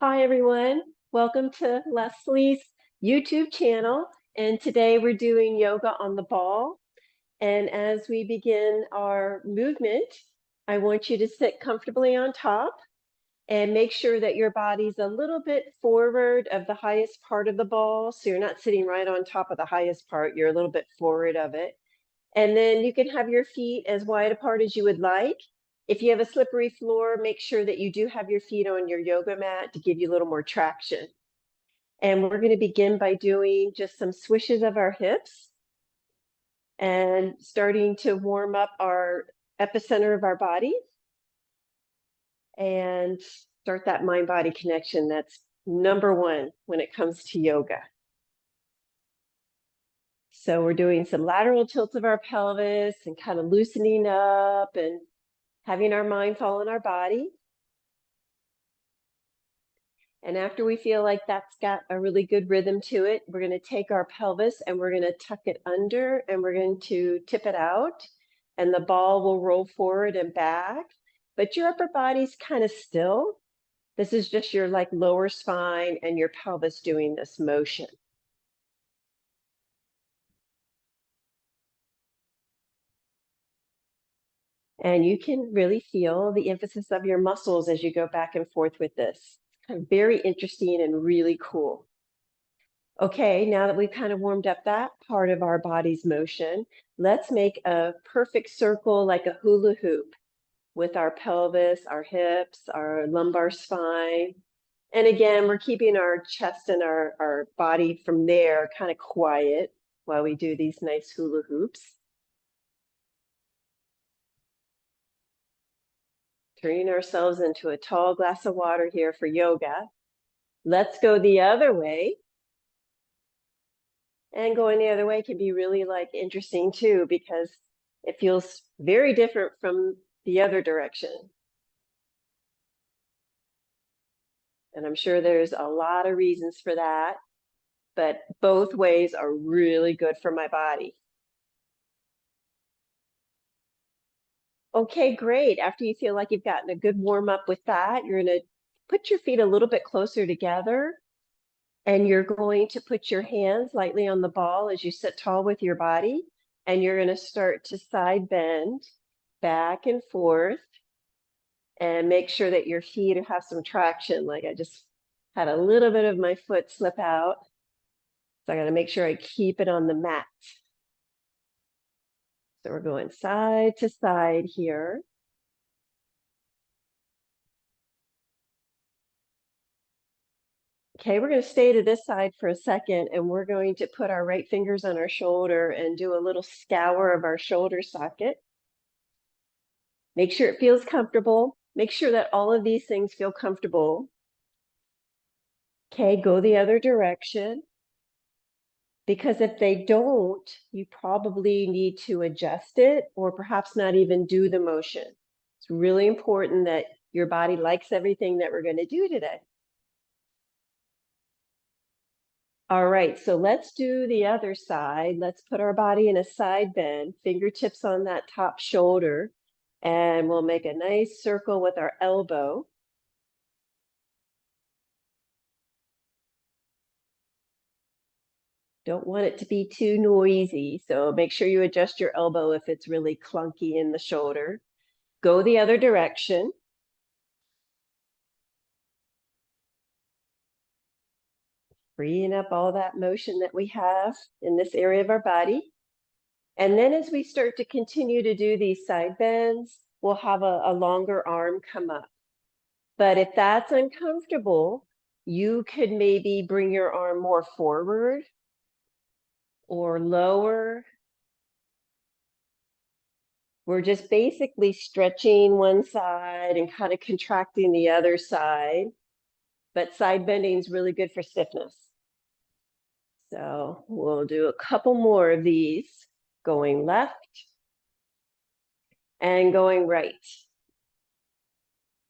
Hi, everyone. Welcome to Leslie's YouTube channel. And today we're doing yoga on the ball. And as we begin our movement, I want you to sit comfortably on top and make sure that your body's a little bit forward of the highest part of the ball. So you're not sitting right on top of the highest part, you're a little bit forward of it. And then you can have your feet as wide apart as you would like. If you have a slippery floor, make sure that you do have your feet on your yoga mat to give you a little more traction. And we're going to begin by doing just some swishes of our hips and starting to warm up our epicenter of our body and start that mind-body connection. That's number one when it comes to yoga. So we're doing some lateral tilts of our pelvis and kind of loosening up and having our mind fall in our body. And after we feel like that's got a really good rhythm to it, we're going to take our pelvis and we're going to tuck it under and we're going to tip it out and the ball will roll forward and back. But your upper body's kind of still. This is just your like lower spine and your pelvis doing this motion. And you can really feel the emphasis of your muscles as you go back and forth with this. It's kind of very interesting and really cool. Okay, now that we've kind of warmed up that part of our body's motion, let's make a perfect circle like a hula hoop with our pelvis, our hips, our lumbar spine. And again, we're keeping our chest and our body from there kind of quiet while we do these nice hula hoops. Turning ourselves into a tall glass of water here for yoga. Let's go the other way. And going the other way can be really like interesting too, because it feels very different from the other direction. And I'm sure there's a lot of reasons for that, but both ways are really good for my body. Okay, great. After you feel like you've gotten a good warm up with that, you're going to put your feet a little bit closer together and you're going to put your hands lightly on the ball as you sit tall with your body. And you're going to start to side bend back and forth and make sure that your feet have some traction. Like I just had a little bit of my foot slip out. So I got to make sure I keep it on the mat. So we're going side to side here. Okay, we're going to stay to this side for a second and we're going to put our right fingers on our shoulder and do a little scour of our shoulder socket. Make sure it feels comfortable. Make sure that all of these things feel comfortable. Okay, go the other direction. Because if they don't, you probably need to adjust it or perhaps not even do the motion. It's really important that your body likes everything that we're going to do today. All right, so let's do the other side. Let's put our body in a side bend, fingertips on that top shoulder, and we'll make a nice circle with our elbow. Don't want it to be too noisy, so make sure you adjust your elbow if it's really clunky in the shoulder. Go the other direction. Freeing up all that motion that we have in this area of our body. And then as we start to continue to do these side bends, we'll have a longer arm come up. But if that's uncomfortable, you could maybe bring your arm more forward or lower. We're just basically stretching one side and kind of contracting the other side. But side bending is really good for stiffness. So we'll do a couple more of these, going left and going right.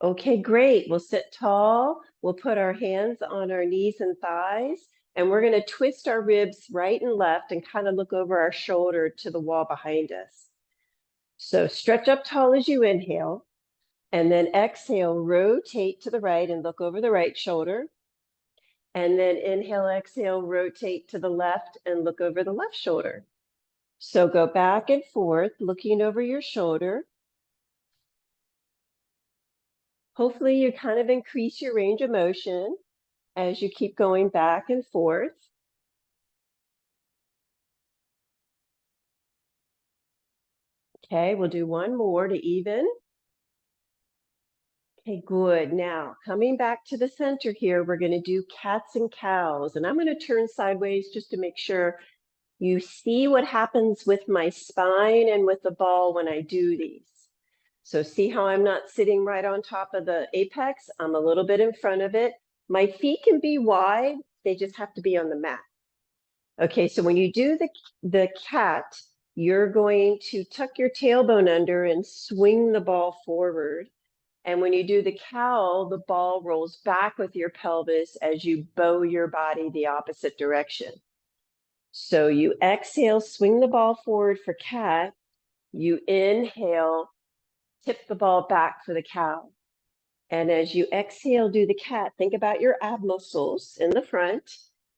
Okay, great. We'll sit tall. We'll put our hands on our knees and thighs, and we're going to twist our ribs right and left and kind of look over our shoulder to the wall behind us. So stretch up tall as you inhale. And then exhale, rotate to the right and look over the right shoulder. And then inhale, exhale, rotate to the left and look over the left shoulder. So go back and forth, looking over your shoulder. Hopefully you kind of increase your range of motion as you keep going back and forth. Okay, we'll do one more to even. Okay, good. Now, coming back to the center here, we're going to do cats and cows. And I'm going to turn sideways just to make sure you see what happens with my spine and with the ball when I do these. So see how I'm not sitting right on top of the apex? I'm a little bit in front of it. My feet can be wide. They just have to be on the mat. Okay, so when you do the cat, you're going to tuck your tailbone under and swing the ball forward. And when you do the cow, the ball rolls back with your pelvis as you bow your body the opposite direction. So you exhale, swing the ball forward for cat. You inhale, tip the ball back for the cow. And as you exhale, do the cat, think about your ab muscles in the front.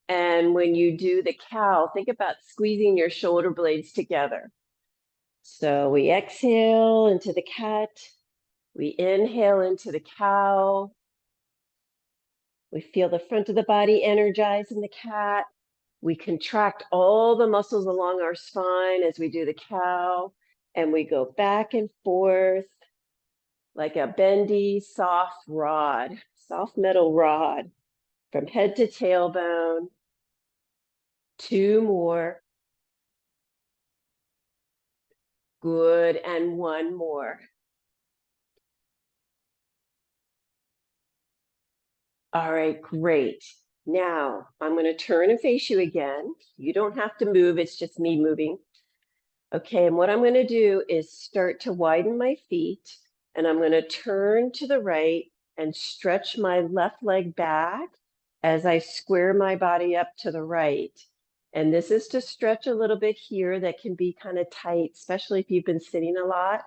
And when you do the cow, think about squeezing your shoulder blades together. So we exhale into the cat. We inhale into the cow. We feel the front of the body energize in the cat. We contract all the muscles along our spine as we do the cow. And we go back and forth like a bendy, soft rod, soft metal rod from head to tailbone. Two more. Good. And one more. All right, great. Now I'm going to turn and face you again. You don't have to move. It's just me moving. Okay, and what I'm going to do is start to widen my feet, and I'm going to turn to the right and stretch my left leg back as I square my body up to the right. And this is to stretch a little bit here that can be kind of tight, especially if you've been sitting a lot.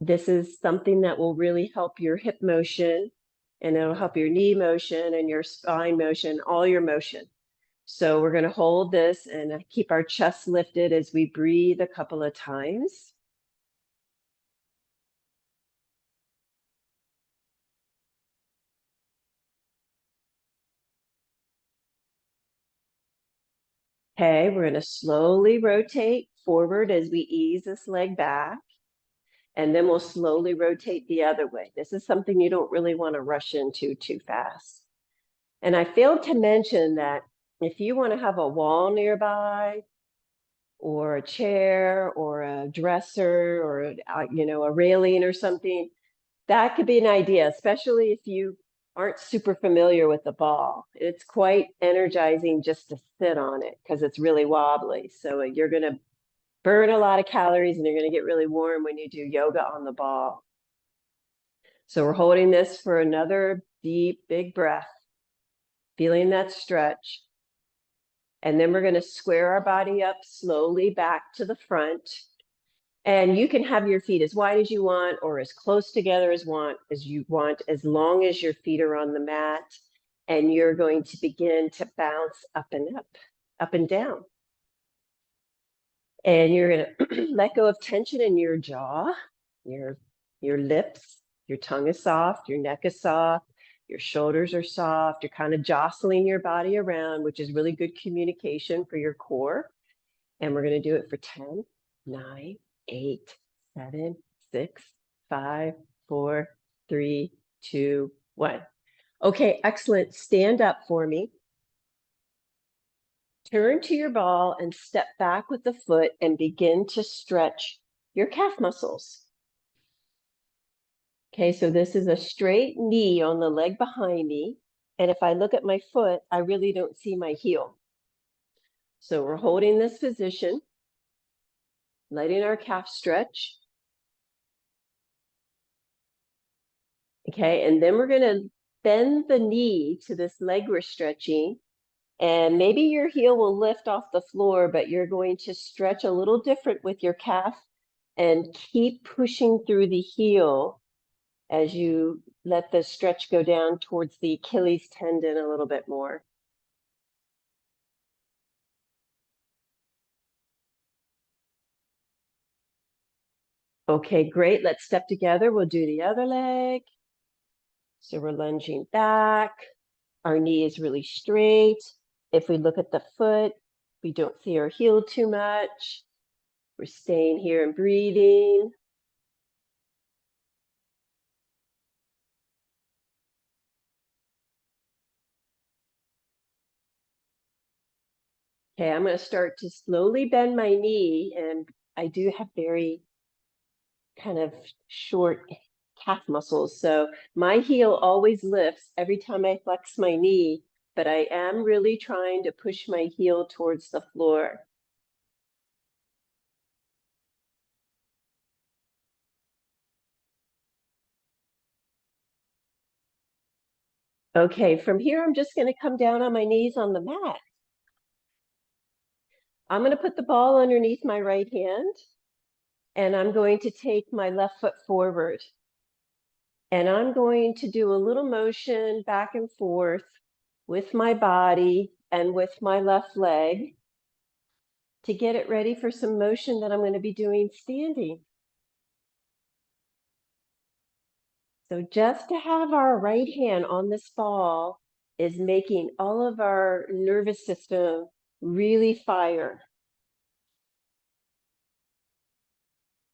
This is something that will really help your hip motion, and it'll help your knee motion and your spine motion, all your motion. So we're going to hold this and keep our chest lifted as we breathe a couple of times. Okay, we're going to slowly rotate forward as we ease this leg back. And then we'll slowly rotate the other way. This is something you don't really want to rush into too fast. And I failed to mention that if you want to have a wall nearby, or a chair, or a dresser, or a railing or something, that could be an idea, especially if you aren't super familiar with the ball. It's quite energizing just to sit on it because it's really wobbly. So you're going to burn a lot of calories and you're going to get really warm when you do yoga on the ball. So we're holding this for another deep, big breath, feeling that stretch. And then we're going to square our body up slowly back to the front. And you can have your feet as wide as you want or as close together as you want, as long as your feet are on the mat. And you're going to begin to bounce up and up, up and down. And you're going to let go of tension in your jaw, your lips, your tongue is soft, your neck is soft, your shoulders are soft. You're kind of jostling your body around, which is really good communication for your core. And we're going to do it for 10, 9, 8, 7, 6, 5, 4, 3, 2, 1. Okay, excellent. Stand up for me. Turn to your ball and step back with the foot and begin to stretch your calf muscles. Okay, so this is a straight knee on the leg behind me. And if I look at my foot, I really don't see my heel. So we're holding this position, letting our calf stretch. Okay, and then we're going to bend the knee to this leg we're stretching. And maybe your heel will lift off the floor, but you're going to stretch a little different with your calf and keep pushing through the heel as you let the stretch go down towards the Achilles tendon a little bit more. Okay, great. Let's step together. We'll do the other leg. So we're lunging back. Our knee is really straight. If we look at the foot, we don't see our heel too much. We're staying here and breathing. Okay, I'm going to start to slowly bend my knee, and I do have very kind of short calf muscles. So my heel always lifts every time I flex my knee, but I am really trying to push my heel towards the floor. Okay, from here, I'm just going to come down on my knees on the mat. I'm going to put the ball underneath my right hand, and I'm going to take my left foot forward. And I'm going to do a little motion back and forth with my body and with my left leg to get it ready for some motion that I'm going to be doing standing. So just to have our right hand on this ball is making all of our nervous system really fire.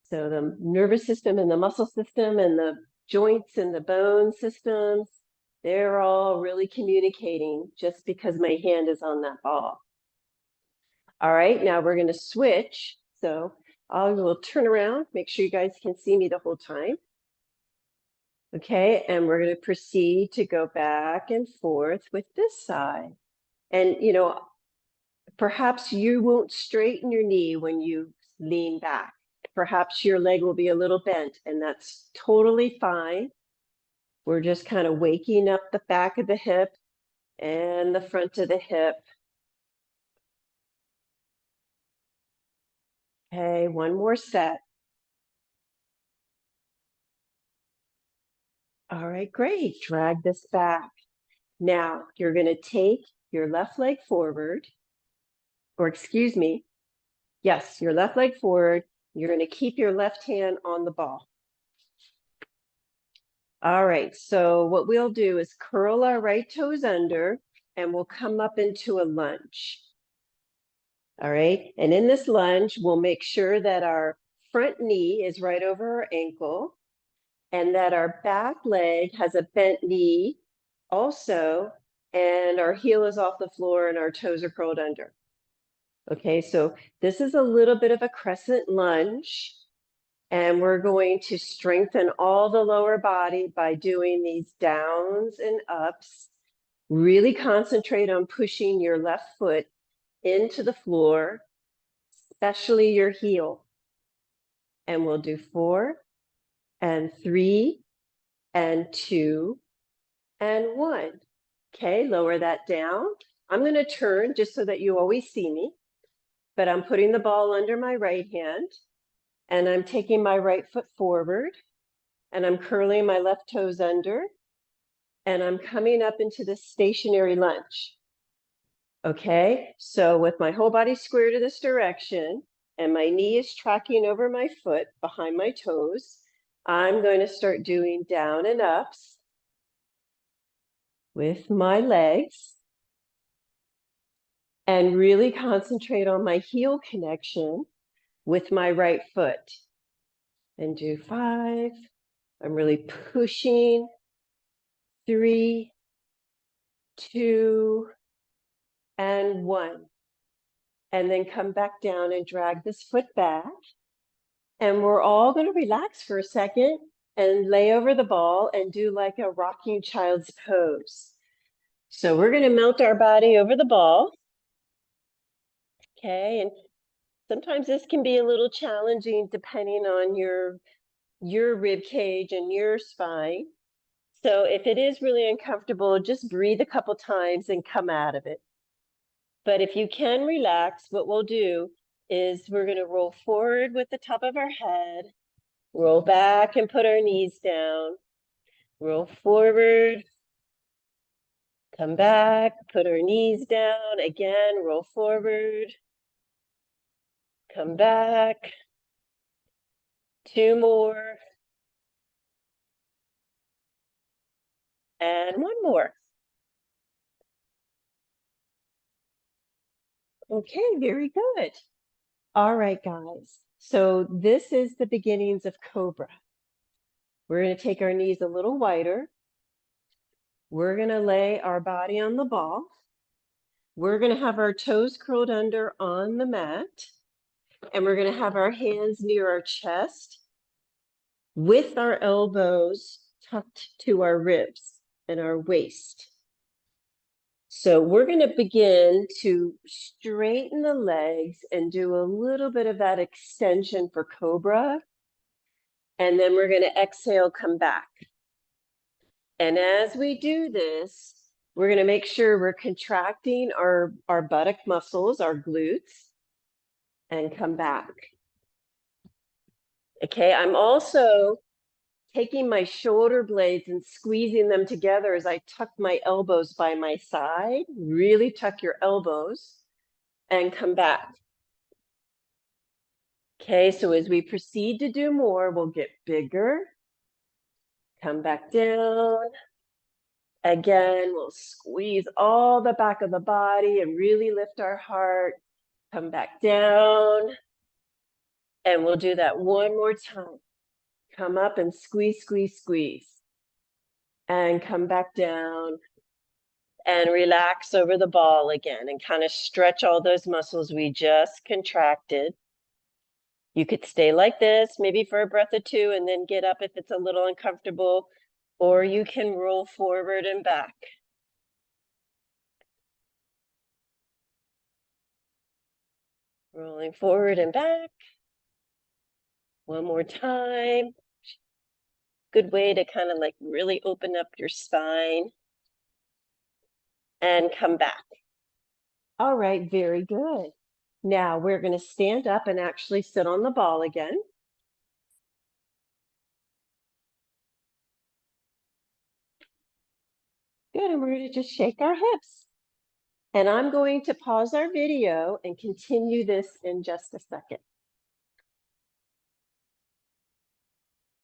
So the nervous system and the muscle system and the joints and the bone systems, they're all really communicating just because my hand is on that ball. All right, now we're going to switch. So I will turn around, make sure you guys can see me the whole time. Okay, and we're going to proceed to go back and forth with this side. And, you know, perhaps you won't straighten your knee when you lean back. Perhaps your leg will be a little bent, and that's totally fine. We're just kind of waking up the back of the hip and the front of the hip. Okay, one more set. All right, great. Drag this back. Now you're going to take your left leg forward, or excuse me, yes, your left leg forward. You're going to keep your left hand on the ball. All right, so what we'll do is curl our right toes under and we'll come up into a lunge. All right, and in this lunge, we'll make sure that our front knee is right over our ankle and that our back leg has a bent knee also, and our heel is off the floor and our toes are curled under. Okay, so this is a little bit of a crescent lunge. And we're going to strengthen all the lower body by doing these downs and ups. Really concentrate on pushing your left foot into the floor, especially your heel. And we'll do 4 and 3 and 2 and 1. Okay, lower that down. I'm going to turn just so that you always see me, but I'm putting the ball under my right hand. And I'm taking my right foot forward and I'm curling my left toes under and I'm coming up into this stationary lunge. Okay, so with my whole body square to this direction and my knee is tracking over my foot behind my toes, I'm going to start doing down and ups with my legs and really concentrate on my heel connection with my right foot. And do 5. I'm really pushing. 3, 2, and 1. And then come back down and drag this foot back. And we're all going to relax for a second and lay over the ball and do like a rocking child's pose. So we're going to melt our body over the ball. Okay, and sometimes this can be a little challenging depending on your rib cage and your spine. So if it is really uncomfortable, just breathe a couple times and come out of it. But if you can relax, what we'll do is we're going to roll forward with the top of our head, roll back and put our knees down, Roll forward. Come back, put our knees down. Again, roll forward. Come back. 2 more. And 1 more. Okay, very good. All right, guys. So this is the beginnings of Cobra. We're going to take our knees a little wider. We're going to lay our body on the ball. We're going to have our toes curled under on the mat. And we're going to have our hands near our chest with our elbows tucked to our ribs and our waist. So we're going to begin to straighten the legs and do a little bit of that extension for Cobra. And then we're going to exhale, come back. And as we do this, we're going to make sure we're contracting our buttock muscles, our glutes, and come back. Okay, I'm also taking my shoulder blades and squeezing them together as I tuck my elbows by my side. Really tuck your elbows and come back. Okay, so as we proceed to do more, we'll get bigger. Come back down. Again, we'll squeeze all the back of the body and really lift our heart. Come back down. And we'll do that one more time. Come up and squeeze, squeeze, squeeze. And come back down. And relax over the ball again and kind of stretch all those muscles we just contracted. You could stay like this, maybe for a breath or two, and then get up if it's a little uncomfortable, or you can roll forward and back. Rolling forward and back. One more time. Good way to kind of like really open up your spine. And come back. All right, very good. Now we're going to stand up and actually sit on the ball again. Good, and we're going to just shake our hips. And I'm going to pause our video and continue this in just a second.